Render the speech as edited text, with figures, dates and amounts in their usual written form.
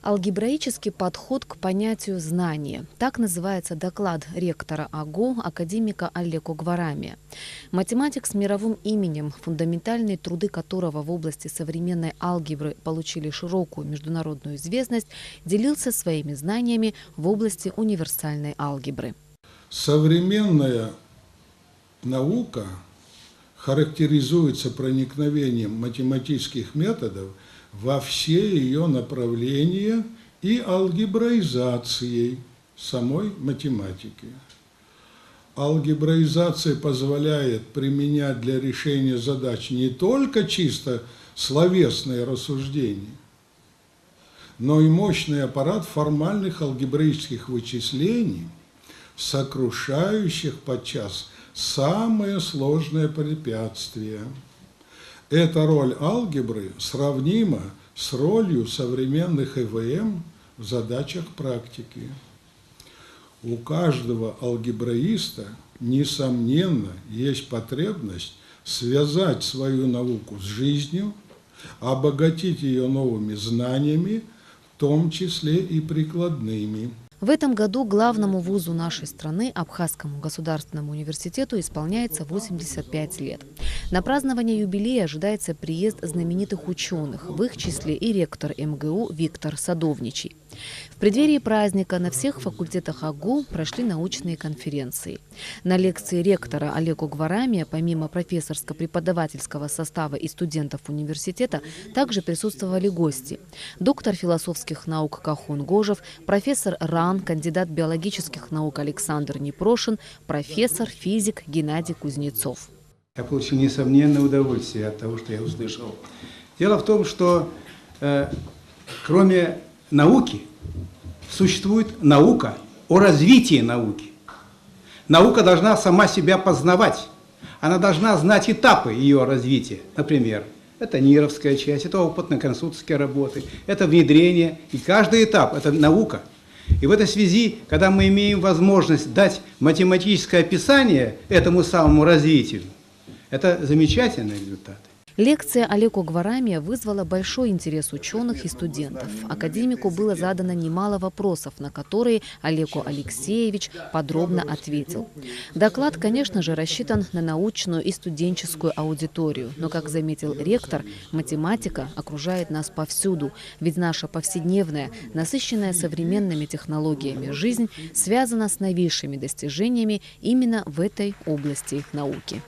Алгебраический подход к понятию знания. Так называется доклад ректора АГУ, академика Алеко Гварамия. Математик с мировым именем, фундаментальные труды которого в области современной алгебры получили широкую международную известность, делился своими знаниями в области универсальной алгебры. Современная наука характеризуется проникновением математических методов во все ее направления и алгебраизацией самой математики. Алгебраизация позволяет применять для решения задач не только чисто словесные рассуждения, но и мощный аппарат формальных алгебраических вычислений, сокрушающих подчас самые сложные препятствия. Эта роль алгебры сравнима с ролью современных ЭВМ в задачах практики. У каждого алгебраиста, несомненно, есть потребность связать свою науку с жизнью, обогатить ее новыми знаниями, в том числе и прикладными. В этом году главному вузу нашей страны, Абхазскому государственному университету, исполняется 85 лет. На празднование юбилея ожидается приезд знаменитых ученых, в их числе и ректор МГУ Виктор Садовничий. В преддверии праздника на всех факультетах АГУ прошли научные конференции. На лекции ректора Алеко Гварамия, помимо профессорско-преподавательского состава и студентов университета, также присутствовали гости. Доктор философских наук Кахун Гожев, профессор РАН, кандидат биологических наук Александр Непрошин, профессор, физик Геннадий Кузнецов. Я получил несомненное удовольствие от того, что я услышал. Дело в том, что кроме науки существует наука о развитии науки. Наука должна сама себя познавать. Она должна знать этапы ее развития. Например, это НИРовская часть, это опытно-конструкторские работы, это внедрение. И каждый этап – это наука. И в этой связи, когда мы имеем возможность дать математическое описание этому самому развитию, это замечательный результат. Лекция Алеко Гварамия вызвала большой интерес ученых и студентов. Академику было задано немало вопросов, на которые Алеко Алексеевич подробно ответил. Доклад, конечно же, рассчитан на научную и студенческую аудиторию. Но, как заметил ректор, математика окружает нас повсюду. Ведь наша повседневная, насыщенная современными технологиями жизнь связана с новейшими достижениями именно в этой области науки.